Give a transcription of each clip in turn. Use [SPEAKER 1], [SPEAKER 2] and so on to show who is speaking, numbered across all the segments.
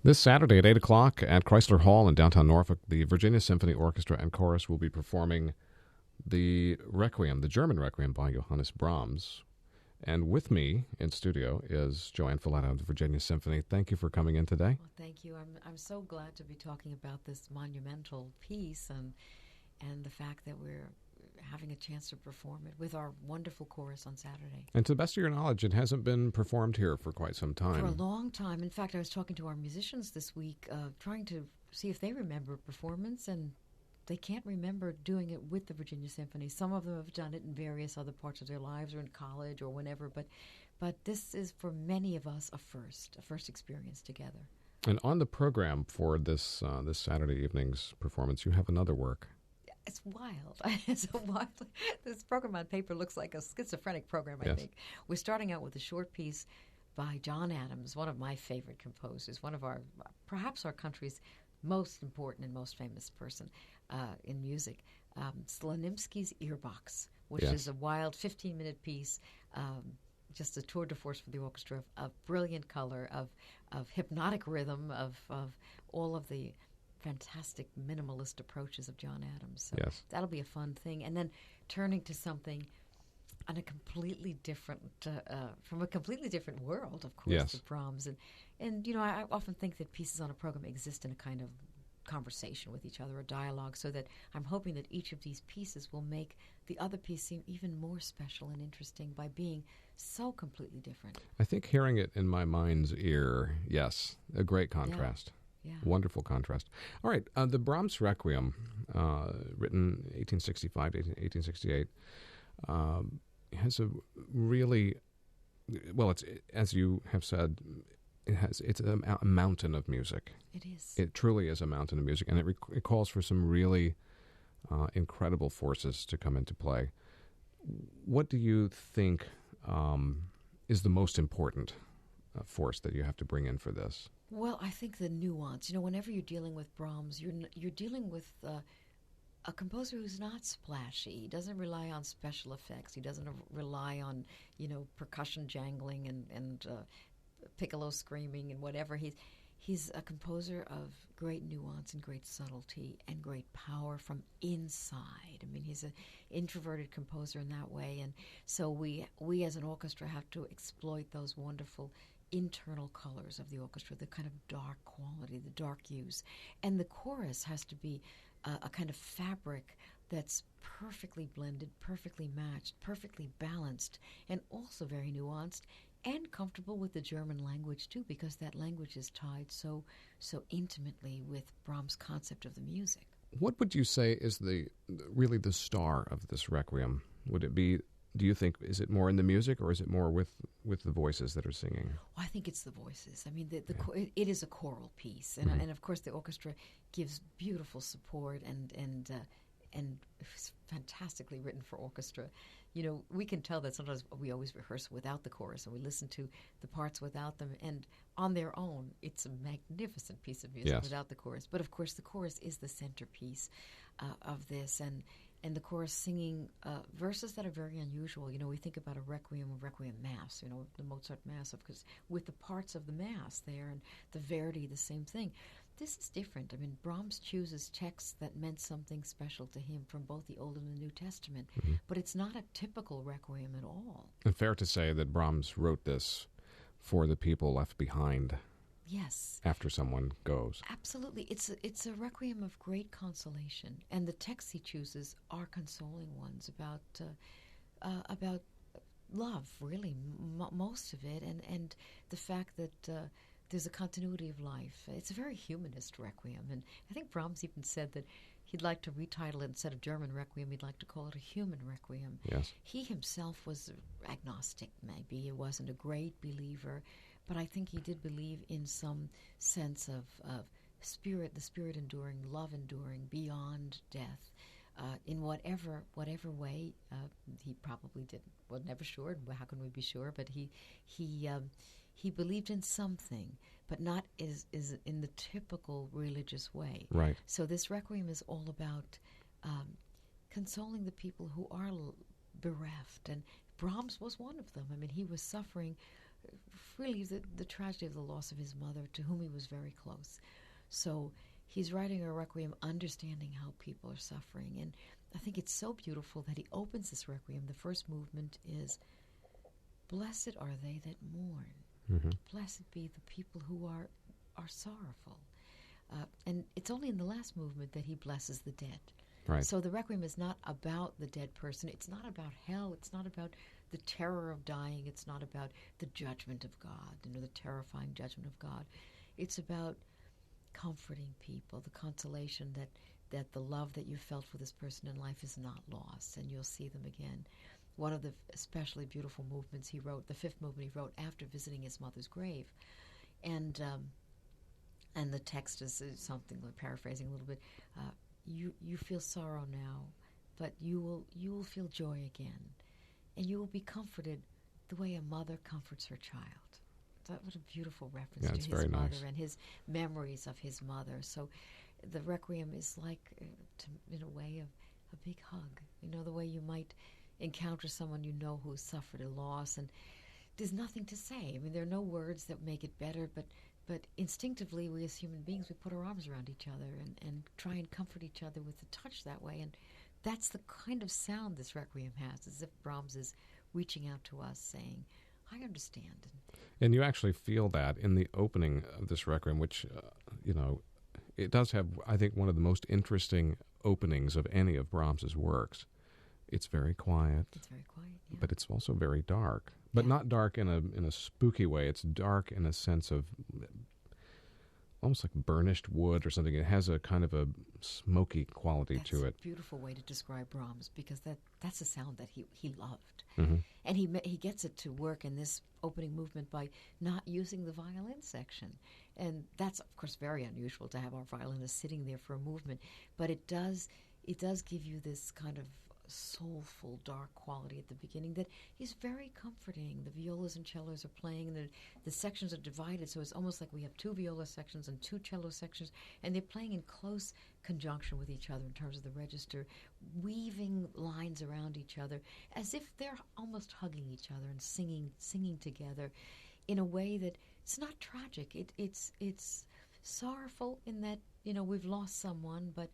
[SPEAKER 1] This Saturday at 8 o'clock at Chrysler Hall in downtown Norfolk, the Virginia Symphony Orchestra and Chorus will be performing the Requiem, the German Requiem by Johannes Brahms. And with me in studio is JoAnn Falletta of the Virginia Symphony. Thank you for coming in today.
[SPEAKER 2] Well, thank you. I'm so glad to be talking about this monumental piece and the fact that we're having a chance to perform it with our wonderful chorus on Saturday.
[SPEAKER 1] And to the best of your knowledge, it hasn't been performed here for quite some time.
[SPEAKER 2] For a long time. In fact, I was talking to our musicians this week, trying to see if they remember performance, and they can't remember doing it with the Virginia Symphony. Some of them have done it in various other parts of their lives or in college or whenever, but this is, for many of us, a first experience together.
[SPEAKER 1] And on the program for this this Saturday evening's performance, you have another work.
[SPEAKER 2] It's wild. It's a wild. This program on paper looks like a schizophrenic program, I think. We're starting out with a short piece by John Adams, one of my favorite composers, one of our, perhaps our country's most important and most famous person in music, Slonimsky's Earbox, which is a wild 15-minute piece, just a tour de force for the orchestra of brilliant color, of hypnotic rhythm, of all of the fantastic minimalist approaches of John Adams. So that'll be a fun thing. And then turning to something on a completely different, from a completely different world, of course, the Brahms. And you know, I often think that pieces on a program exist in a kind of conversation with each other, a dialogue, so that I'm hoping that each of these pieces will make the other piece seem even more special and interesting by being so completely different.
[SPEAKER 1] I think hearing it in my mind's ear, a great contrast.
[SPEAKER 2] Yeah.
[SPEAKER 1] Wonderful contrast. All right, the Brahms Requiem, written 1865 to 1868, has a really, well, it's, as you have said, it's a mountain of music.
[SPEAKER 2] It is.
[SPEAKER 1] It truly is a mountain of music, and it calls for some really incredible forces to come into play. What do you think is the most important force that you have to bring in for this?
[SPEAKER 2] Well, I think the nuance. You know, whenever you're dealing with Brahms, you're dealing with a composer who's not splashy. He doesn't rely on special effects. He doesn't rely on, you know, percussion jangling and piccolo screaming and whatever. He's a composer of great nuance and great subtlety and great power from inside. I mean, he's an introverted composer in that way, and so we as an orchestra have to exploit those wonderful internal colors of the orchestra, the kind of dark quality, the dark hues. And the chorus has to be a kind of fabric that's perfectly blended, perfectly matched, perfectly balanced, and also very nuanced and comfortable with the German language, too, because that language is tied so intimately with Brahms' concept of the music.
[SPEAKER 1] What would you say is really the star of this Requiem? Would it be, do you think, is it more in the music or is it more with the voices that are singing?
[SPEAKER 2] Well, I think it's the voices. I mean, it is a choral piece, and of course the orchestra gives beautiful support and it's fantastically written for orchestra. You know, we can tell that sometimes we always rehearse without the chorus and we listen to the parts without them, and on their own it's a magnificent piece of music without the chorus. But of course the chorus is the centerpiece of this, and the chorus singing verses that are very unusual. You know, we think about a requiem mass, you know, the Mozart mass, of course, with the parts of the mass there, and the Verdi, the same thing. This is different. I mean, Brahms chooses texts that meant something special to him from both the Old and the New Testament, but it's not a typical requiem at all.
[SPEAKER 1] And fair to say that Brahms wrote this for the people left behind.
[SPEAKER 2] Yes.
[SPEAKER 1] After someone goes.
[SPEAKER 2] Absolutely. It's a requiem of great consolation, and the texts he chooses are consoling ones about love, really, most of it, and the fact that there's a continuity of life. It's a very humanist requiem, and I think Brahms even said that he'd like to retitle it, instead of German Requiem, he'd like to call it a human requiem.
[SPEAKER 1] Yes.
[SPEAKER 2] He himself was agnostic, maybe. He wasn't a great believer, but I think he did believe in some sense of spirit, the spirit enduring, love enduring beyond death, in whatever way. He probably didn't. We're never sure. How can we be sure? But he believed in something, but not is in the typical religious way.
[SPEAKER 1] Right.
[SPEAKER 2] So this requiem is all about consoling the people who are bereft, and Brahms was one of them. I mean, he was suffering really the tragedy of the loss of his mother, to whom he was very close. So he's writing a requiem understanding how people are suffering. And I think it's so beautiful that he opens this requiem. The first movement is, "Blessed are they that mourn.
[SPEAKER 1] Mm-hmm.
[SPEAKER 2] Blessed be the people who are sorrowful." And it's only in the last movement that he blesses the dead.
[SPEAKER 1] Right.
[SPEAKER 2] So the requiem is not about the dead person. It's not about hell. It's not about the terror of dying. It's not about the judgment of God, the terrifying judgment of God. It's about comforting people, the consolation that the love that you felt for this person in life is not lost, and you'll see them again. One of the especially beautiful movements he wrote, the fifth movement he wrote after visiting his mother's grave. And the text is something, like paraphrasing a little bit, you feel sorrow now, but you will feel joy again, and you will be comforted the way a mother comforts her child. That was a beautiful reference to his mother
[SPEAKER 1] nice.
[SPEAKER 2] And his memories of his mother. So the requiem is like, in a way, a big hug. The way you might encounter someone who suffered a loss, and there's nothing to say. I mean, there are no words that make it better, but instinctively, we as human beings, we put our arms around each other and try and comfort each other with a touch that way. And that's the kind of sound this requiem has, as if Brahms is reaching out to us saying, "I understand."
[SPEAKER 1] And you actually feel that in the opening of this requiem, which, it does have, I think, one of the most interesting openings of any of Brahms's works. It's very quiet.
[SPEAKER 2] It's very quiet, yeah.
[SPEAKER 1] But it's also very dark. But not dark in a spooky way. It's dark in a sense of almost like burnished wood or something. It has a kind of a smoky quality to it.
[SPEAKER 2] That's a beautiful way to describe Brahms, because that's a sound that he loved.
[SPEAKER 1] Mm-hmm.
[SPEAKER 2] And he gets it to work in this opening movement by not using the violin section. And that's, of course, very unusual to have our violinist sitting there for a movement. But it does give you this kind of soulful, dark quality at the beginning that is very comforting. The violas and cellos are playing, and the sections are divided, so it's almost like we have two viola sections and two cello sections, and they're playing in close conjunction with each other in terms of the register, weaving lines around each other as if they're almost hugging each other and singing together in a way that it's not tragic. It's sorrowful in that we've lost someone, but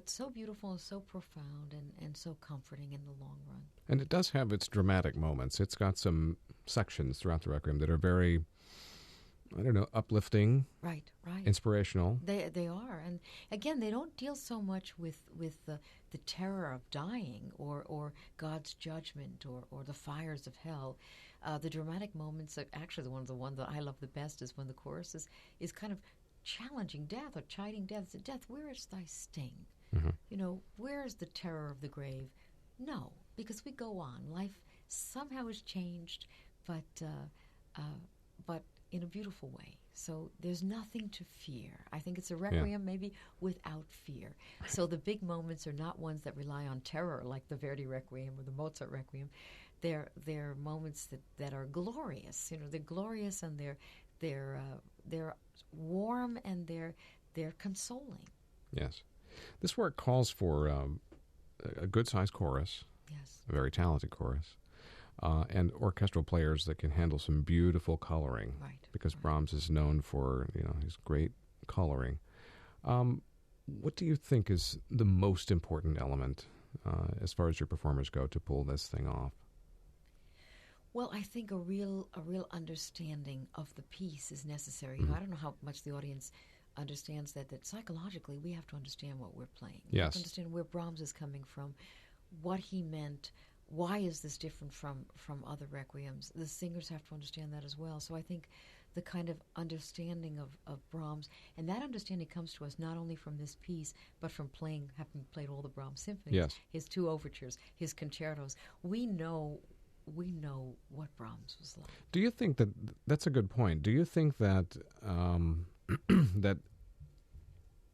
[SPEAKER 2] so beautiful and so profound and so comforting in the long run.
[SPEAKER 1] And it does have its dramatic moments. It's got some sections throughout the Requiem that are very, uplifting.
[SPEAKER 2] Right.
[SPEAKER 1] Inspirational.
[SPEAKER 2] They are. And again, they don't deal so much with the terror of dying or God's judgment or the fires of hell. The dramatic moments are actually the one that I love the best is when the chorus is kind of challenging death or chiding death. It's, "Death, where is thy sting?"
[SPEAKER 1] Mm-hmm.
[SPEAKER 2] Where is the terror of the grave? No, because we go on. Life somehow has changed, but in a beautiful way. So there's nothing to fear. I think it's a requiem maybe without fear. So the big moments are not ones that rely on terror like the Verdi Requiem or the Mozart Requiem. They're moments that are glorious. They're glorious, and they're warm, and they're consoling.
[SPEAKER 1] Yes. This work calls for a good-sized chorus.
[SPEAKER 2] Yes.
[SPEAKER 1] A very talented chorus. And orchestral players that can handle some beautiful coloring.
[SPEAKER 2] Right.
[SPEAKER 1] Because Brahms is known for, his great coloring. What do you think is the most important element as far as your performers go to pull this thing off?
[SPEAKER 2] Well, I think a real understanding of the piece is necessary.
[SPEAKER 1] Mm-hmm.
[SPEAKER 2] I don't know how much the audience understands that psychologically we have to understand what we're playing.
[SPEAKER 1] Yes.
[SPEAKER 2] We have to understand where Brahms is coming from, what he meant, why is this different from other requiems. The singers have to understand that as well. So I think the kind of understanding of Brahms, and that understanding comes to us not only from this piece, but from having played all the Brahms symphonies,
[SPEAKER 1] yes.
[SPEAKER 2] His 2 overtures, his concertos. We know what Brahms was like.
[SPEAKER 1] Do you think that's a good point? Do you think that that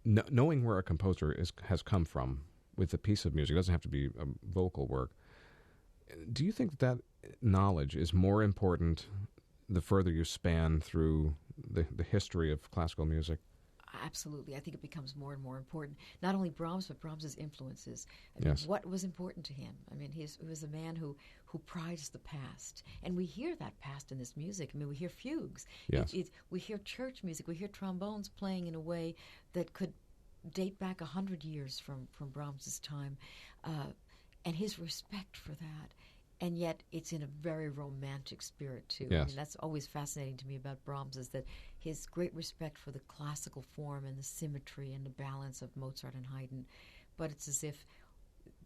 [SPEAKER 1] knowing where a composer has come from with a piece of music, it doesn't have to be a vocal work, do you think that knowledge is more important the further you span through the history of classical music?
[SPEAKER 2] absolutely. I think it becomes more and more important. Not only Brahms, but Brahms's influences. I mean, what was important to him? I mean, he was a man who prized the past. And we hear that past in this music. I mean, we hear fugues.
[SPEAKER 1] Yes.
[SPEAKER 2] We hear church music. We hear trombones playing in a way that could date back 100 years from Brahms's time. And his respect for that. And yet it's in a very romantic spirit, too.
[SPEAKER 1] Yes.
[SPEAKER 2] I mean, that's always fascinating to me about Brahms, is that his great respect for the classical form and the symmetry and the balance of Mozart and Haydn. But it's as if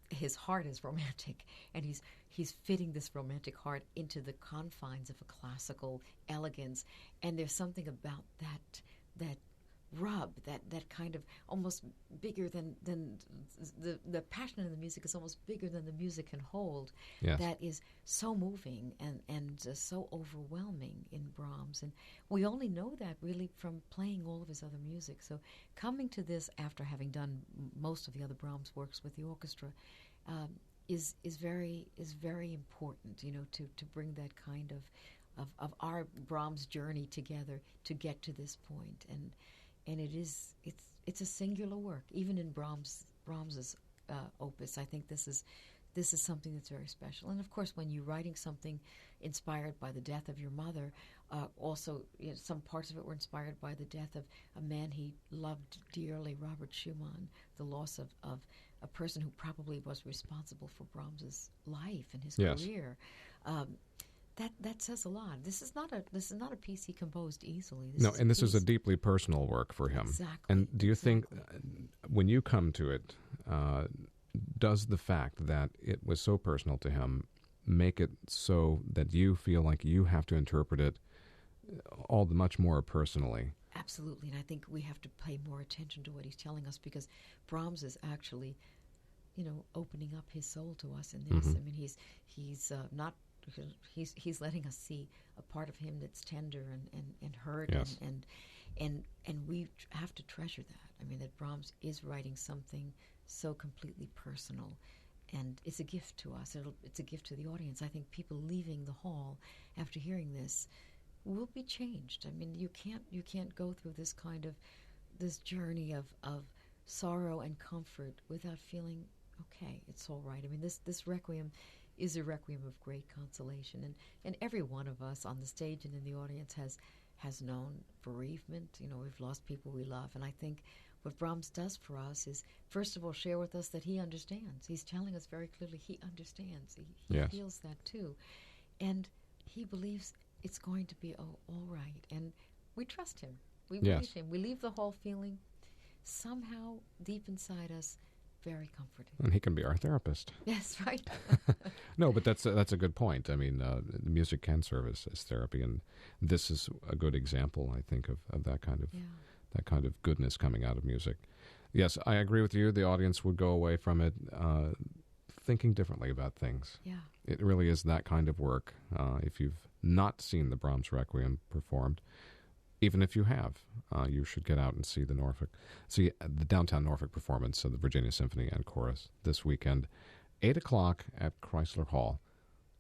[SPEAKER 2] his heart is romantic, and he's fitting this romantic heart into the confines of a classical elegance. And there's something about that rub, that kind of almost bigger than the passion in the music is almost bigger than the music can hold.
[SPEAKER 1] Yes.
[SPEAKER 2] That is so moving and so overwhelming in Brahms. And we only know that really from playing all of his other music. So coming to this after having done most of the other Brahms works with the orchestra is very important, you know, to bring that kind of our Brahms journey together to get to this point. And it's a singular work, even in Brahms's opus. I think this is something that's very special. And of course, when you're writing something inspired by the death of your mother, also, you know, some parts of it were inspired by the death of a man he loved dearly, Robert Schumann, the loss of a person who probably was responsible for Brahms's life and his career. That says a lot. This is not a piece he composed easily. This is a
[SPEAKER 1] deeply personal work for him.
[SPEAKER 2] Exactly.
[SPEAKER 1] And do you think, when you come to it, does the fact that it was so personal to him make it so that you feel like you have to interpret it all the much more personally?
[SPEAKER 2] Absolutely, and I think we have to pay more attention to what he's telling us, because Brahms is actually, you know, opening up his soul to us in this. I mean, he's letting us see a part of him that's tender and hurt, and we have to treasure that. I mean, that Brahms is writing something so completely personal, and it's a gift to us. It's a gift to the audience. I think people leaving the hall after hearing this will be changed. I mean, you can't go through this journey of sorrow and comfort without feeling okay. It's all right. I mean, this Requiem is a requiem of great consolation, and every one of us on the stage and in the audience has known bereavement. You know, we've lost people we love, and I think what Brahms does for us is, first of all, share with us that he understands. He's telling us very clearly he understands. He feels that too, and he believes it's going to be all right, and we trust him. We believe him. We leave the hall feeling somehow deep inside us very comforting.
[SPEAKER 1] And he can be our therapist.
[SPEAKER 2] Yes, right.
[SPEAKER 1] No, but that's a good point. I mean, music can serve as therapy, and this is a good example, I think, of that kind of goodness coming out of music. Yes, I agree with you. The audience would go away from it thinking differently about things. Yeah, it really is that kind of work. If you've not seen the Brahms Requiem performed, even if you have, you should get out and see the downtown Norfolk performance of the Virginia Symphony and Chorus this weekend, 8 o'clock at Chrysler Hall.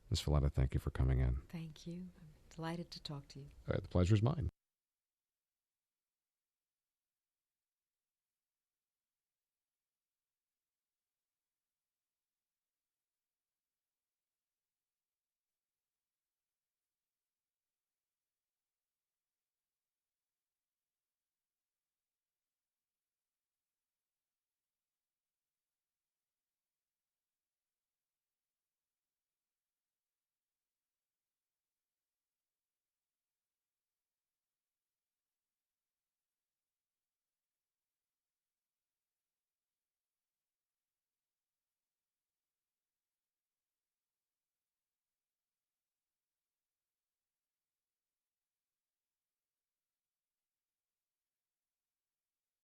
[SPEAKER 1] Ms. Falletta, thank you for coming in.
[SPEAKER 2] Thank you. I'm delighted to talk to you.
[SPEAKER 1] The pleasure's mine.